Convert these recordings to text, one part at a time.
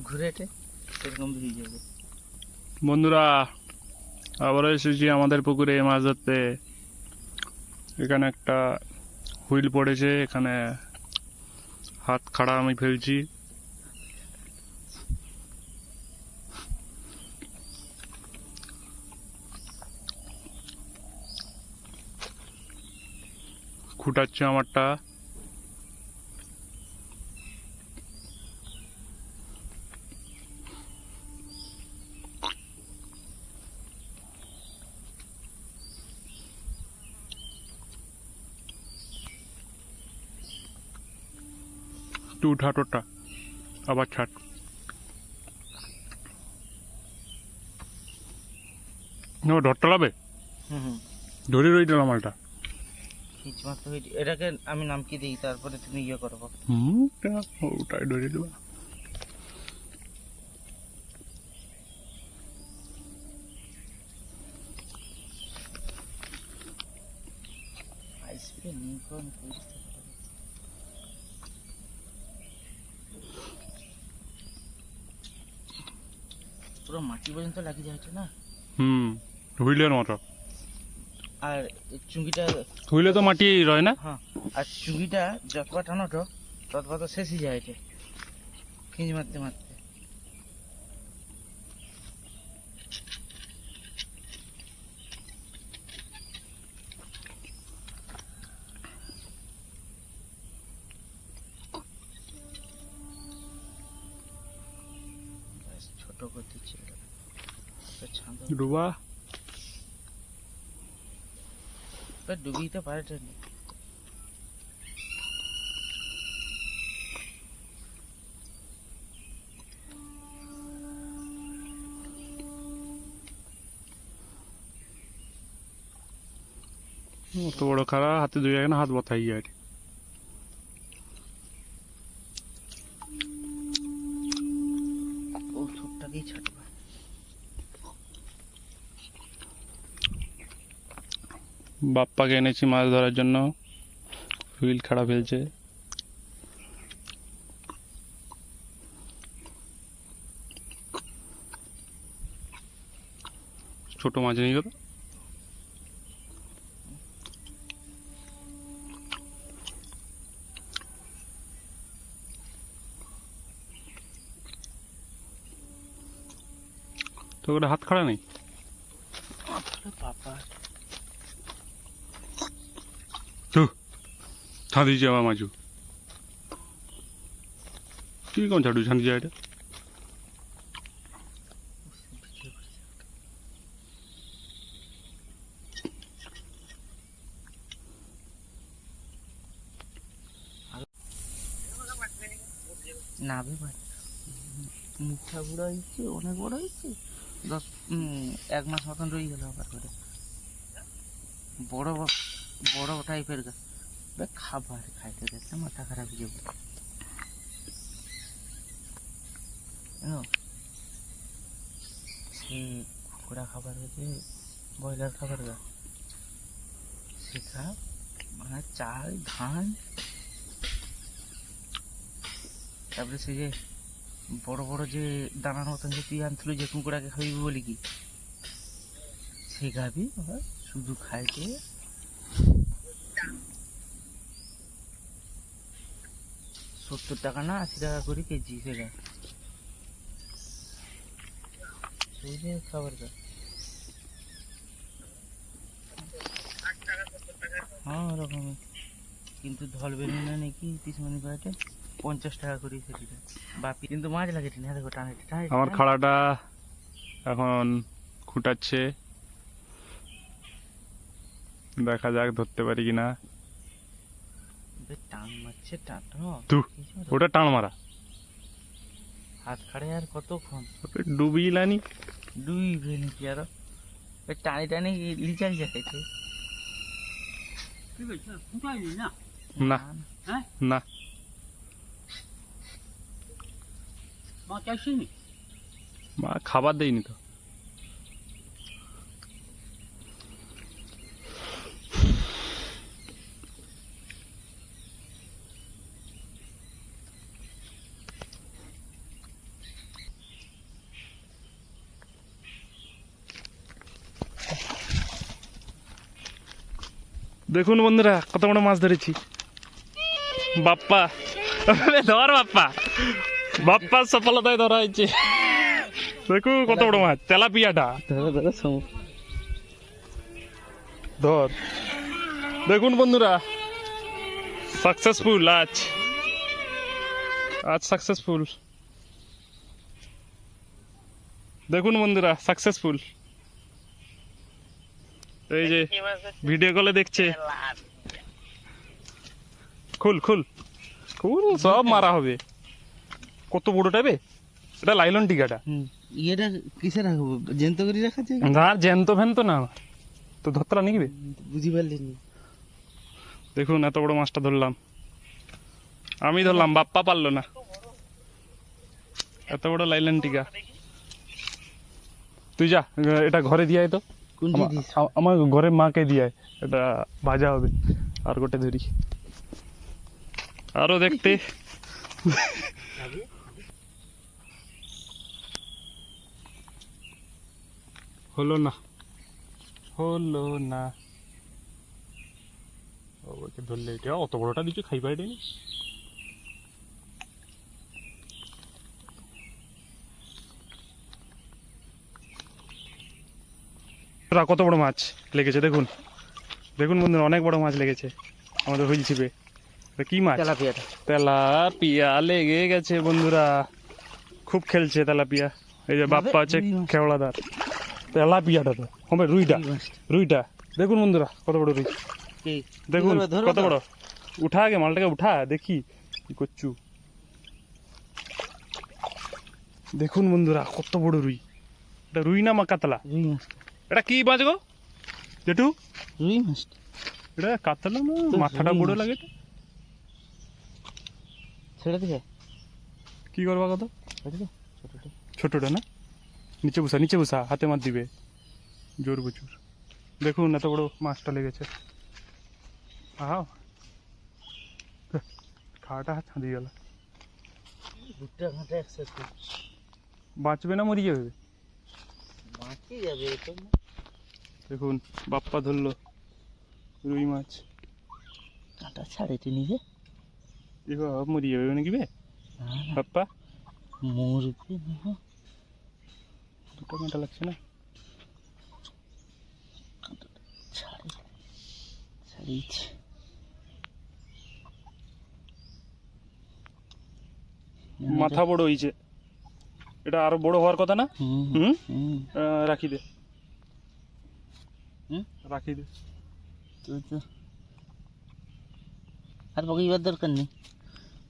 ঘুরেটে সেরকম ভিড় যাবে। বন্ধুরা আবার এসেছি আমাদের পুকুরে মাছ ধরতে। এখানে একটা হুইল পড়েছে, এখানে হাত খাড়া আমি ফেলছি। খুঁটাচ্ছে আমারটা। তুই উঠা টোটা, আবার ছাট। ধরতে লাগবে, ধরে রইল মালটা। এটাকে আমি নাম কি দিই, তারপরে তুমি ইয়ে করবো। ওটাই ধরে দেবা। পুরো মাটি পর্যন্ত লাগিয়ে যাচ্ছে না। হুইলের মতো। আর চুঙ্গিটা হুইলে তো মাটি রয় না। হ্যাঁ, আর চুঙ্গিটা যতবার টানো ততবার তো শেষ হয়ে যায় এটা, খিঁচ মারতে মারতে। ছোট করতে ছিল ডুবা ডুবিতে পারে ট্রেনে। অত বড় খারা হাতে দুই না, হাত বথাই যায়। ও ছোটটাকেই ছাড়বে। বাপ্পাকে এনেছি মাছ ধরার জন্য, হুইল খাড়া ফেলছে। ছোট মাছ নেই কথা। তো ওটা হাত খাড়া নেই। বাবা ছাঁদিয়েছে আবার মাছু। তুই কোন ছাড়ু ছাঁদি যায় এটা? নাবে ভাই, মুখটা বুড়ো হয়েছে, অনেক বড় হয়েছে। 1 মাস মতন রয়ে গেল আবার করে। বড় বড় টাইপের গাছ। খাবার খাইতে দেখতে মাথা খারাপ হয়ে যাবে। সে কুকুরা খাবার হয়েছে, ব্রয়লার খাবার গা সেটা মানে চাল ধান, তারপরে সে যে বড় বড় যে দানার মতন যে তুই আনছিল যে কুকুরাকে খাবি বলি কি, সে খাবি শুধু খাইতে। 70 টাকা না 80 টাকা করে কেজি সেটা খাবার গা। হ্যাঁ ওরকমই, কিন্তু ধরবে না নাকি পিসমনি পাড়াতে 50 টাকা করে সেটিটা বাপি। কিন্তু মাছ লাগে না, দেখো টানে আমার খাড়াটা এখন খুঁটাচ্ছে, দেখা যাক ধরতে পারি কিনা। টান মারছে, টান ওটা টান মারা হাত খাড়ে আর কতক্ষণ ডুবিয়ে লানি। ডুইবে নাকি আরো টানি টানি লিচাল যাচ্ছে। না না, মা খাবার দেয়নি তো। দেখুন বন্ধুরা কত বড় মাছ ধরেছি। বাপ্পা ধর বাপ্পা, বাপ্পার সফলতায় ধরা হয়েছে। দেখুন কত বড় মাছ, তেলাপিয়াটা ধর। দেখুন বন্ধুরা সাকসেসফুল, আজ সাকসেসফুল। দেখুন বন্ধুরা সাকসেসফুল। এই যে ভিডিও কলে দেখছে, খুল খুল খুল, সব মারা হবে। কত বড়টা বে, এটা লাইলন টিকাটা। ইয়েটা কিসে রাখবো, জ্যান্ত করে রাখা যায়? না জ্যান্ত ফ্যান্ত না, তো ধরতরা নিবে। বুঝি পারলি নি। দেখুন এত বড় মাছটা ধরলাম, আমি ধরলাম, বাপ্পা পারলো না। এত বড় লাইলন টিকা। তুই যা এটা ঘরে দিয়ে আয় তো, আমার ঘরে মাকে দিয়ে আয়, এটা ভাজা হবে। আর গোটে ধরি, আরো দেখতে। হলো না, হলো না। ওকে ধরলে এটা অত বড়টা দিচ্ছ, খাই পাইনি। কত বড় মাছ লেগেছে দেখুন, দেখুন বন্ধুরা অনেক বড় মাছ লেগেছে আমাদের হুইল ছিপে। কি মাছ? তেলাপিয়াটা। তেলাপিয়া লেগে গেছে বন্ধুরা, খুব খেলছে তেলাপিয়া। এই যে বাপ্পা আছে খেওড়াদার। তেলাপিয়াটা তো হবে, রুইটা, রুইটা দেখুন বন্ধুরা কত বড় রুই। দেখুন কত বড়। উঠা আগে মালটাকে, উঠা দেখি কি করছু। দেখুন বন্ধুরা কত বড় রুই। এটা রুই না কাতলা? রুই মাছ। এটা কি মাছ গো জেঠু? রুই মাছ। এটা কাতলা না, মাথাটা বড় লাগে। ছেড়ে দিবে, কি করবা কত? ছোটটা না, নিচে বসা, নিচে বসা, হাতে মার দিবে জোর প্রচুর। দেখুন এত বড় মাছটা লেগেছে। আহ খাওয়াটা হাত ছাঁদিয়ে গেল। বাঁচবে না মরিয়ে যাবে? বাঁচি যাবে তো। দেখুন বাপ্পা ধরলো রুই মাছ, কাঁটা ছাড়েতে নিজে মরিয়ে যাবে নাকি বে বাপ্পা? মরবে না, দুটো কাঁটা লাগছে না। ছাড়িয়েছে। মাথা বড় হয়েছে, এটা আরো বড় হওয়ার কথা না? রাখি দে, রাখি দে। আর বকিবার দরকার নেই,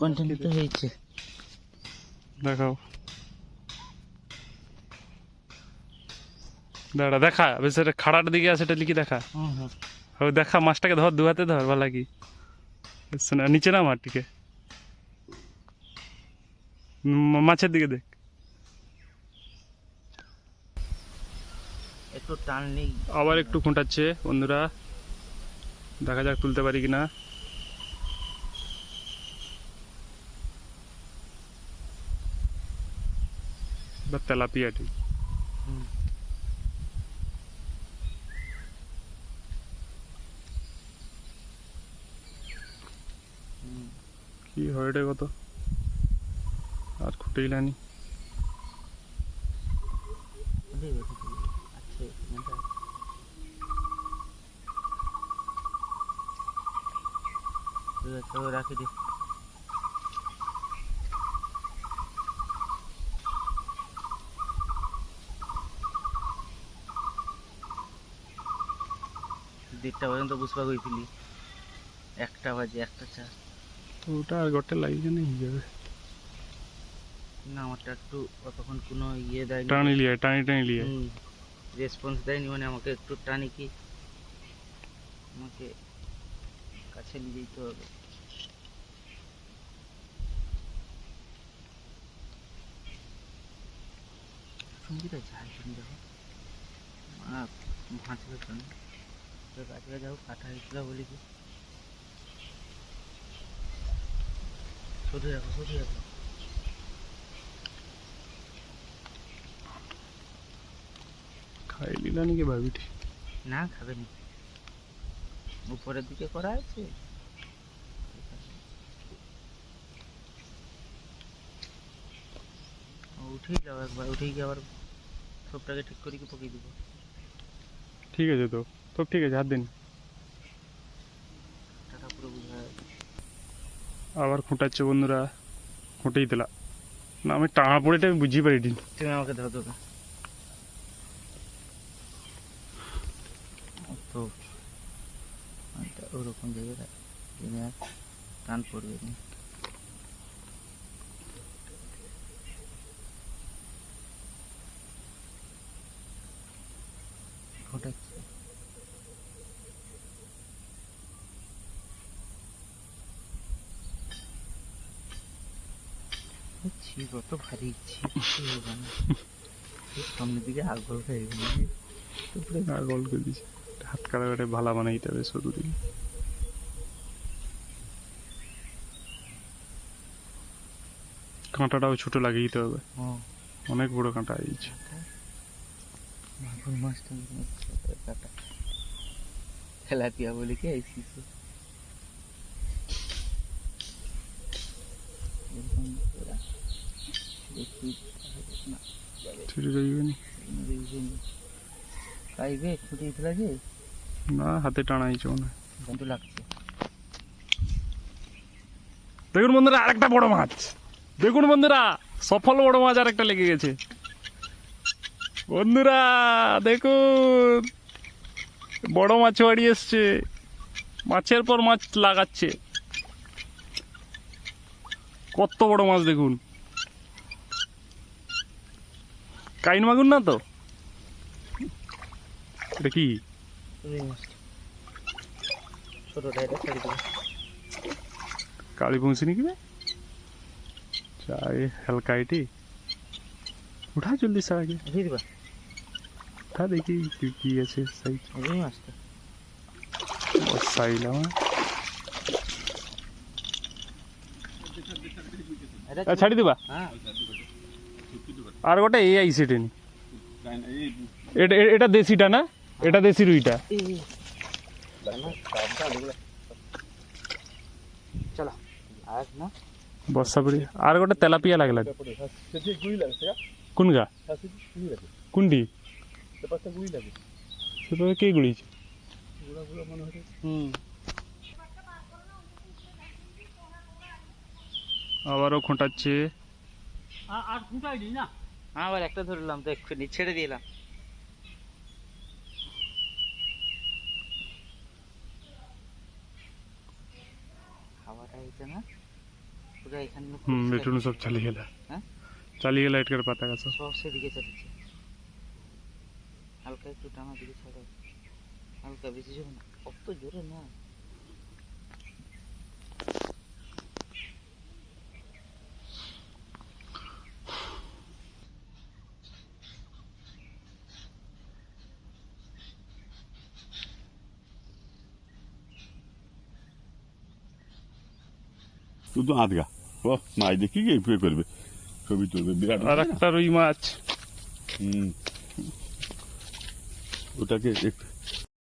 কন্টেন্ট তো হয়েছে। দেখাও, দাঁড়া দেখা, বেশ খাড়ার দিকে আছে, এটা লিখি দেখা। দেখা মাছটাকে ধর, দু হাতে ধর, ভালো কি নিচে না মাটিকে, মাছের দিকে দেখ। একটু টান নেই, আবার একটু খুঁটাচ্ছে বন্ধুরা, দেখা যাক তুলতে পারি কিনা। তেলাপিয়াটি কি হয় রে, কত আর খুঁটেইলানি। রাখি দি। দেড়টা পর্যন্ত বুঝবা গইছিলি, 1টা বাজে, 1টা 4। তো ওটা আর গটে লাগিয়ে নিয়ে যাবে না, আমারটা একটু অতক্ষণ কোনো ইয়ে দেয়নি, টানি লিয়ে, টানি টানি লিয়ে রেসপন্স দেয়নি, মানে আমাকে একটু টানি কি আমাকে কাছে নিয়ে যেতে হবে। সঙ্গীটা যায় তুমি দেখো, ভাঁচবে কেন গাছটা যাও কাটা হয়েছিল বলি কি। সরে রাখো, সরে রাখো। খাই লিলা নাকি ভাবিটি? না খাবে না, উপরের দিকে করা আছে। উঠেই যাও একবার, উঠেই গিয়ে আবার সবটাকে ঠিক করে কি পকিয়ে দিব। ঠিক আছে তো, তো ঠিক আছে, হাত দিন। টাটা পুরো বুঝা যাচ্ছে। আবার খুঁটাচ্ছে বন্ধুরা, খুঁটেই দিলা না, আমি টানা পড়েটা আমি বুঝিয়ে পারিনি। তুমি আমাকে দাও তো, তো ওরকম জায়গায় টান পড়বে না। ফোটাচ্ছে ছি, কত ভারী ছি, সামনের দিকে আগল হয়ে গেল। আগল করে দিয়েছে, হাত কাটাকাটে ভালা বানাইতে হবে শুধু দিকে। কাঁটাটাও ছোট লাগিয়ে দিতে হবে, অনেক বড় কাঁটা এইছে। মাগুর মাছটা কাটা তেলাপিয়া বলে কি আইসিস ছেড়ে যাইবে না, খাইবে ছুটি দিলা যে না হাতে টানাইছে মনে হয়। বন্ধু লাগছে। দেখুন বন্ধুরা আরেকটা বড় মাছ, দেখুন বন্ধুরা সফল বড় মাছ আরেকটা লেগে গেছে বন্ধুরা। দেখুন বড় মাছ বাড়ি এসছে, মাছের পর মাছ লাগাচ্ছে। কত বড় মাছ দেখুন, কাইন মাগুর না তো, এটা কি ছোটটা এটা ছেড়ে দিবে। কালী পৌঁছে নাকি चाहे हल्का ही उठा जल्दी से आगे उठा देखिए की ऐसे सही बस सही लगा। ছাড়ি দিবা আর গোটা এই আইসেটে নি, এটা এটা দেশিটা না, এটা দেশি রুইটা। চলো আজ না বর্ষা পড়ি আর গোটা তেলাপিয়া লাগলা। কোন গা কোনটি সেটা কে গুড়িয়েছে? আবারও খোঁটাচ্ছে। আর খুঁটাইনি না, আবার একটা ধরলাম তো এক্ষুনি ছেড়ে দিলাম। খাওয়াটা হয়েছে না পুরো এখানে। বেটুন সব চালিয়ে গেল, চালিয়ে গেল এটকার পাতা গাছ সব সেদিকে চলেছে। হালকা একটু টানা দিকে ছাড়ো, হালকা বেশি জোরে না, অত জোরে না। শুধু আধগা ও মাছ দেখি গিয়ে ফিরে করবে, ছবি তুলবে বিরাট। আর একটা রুই মাছ, ওটাকে একটু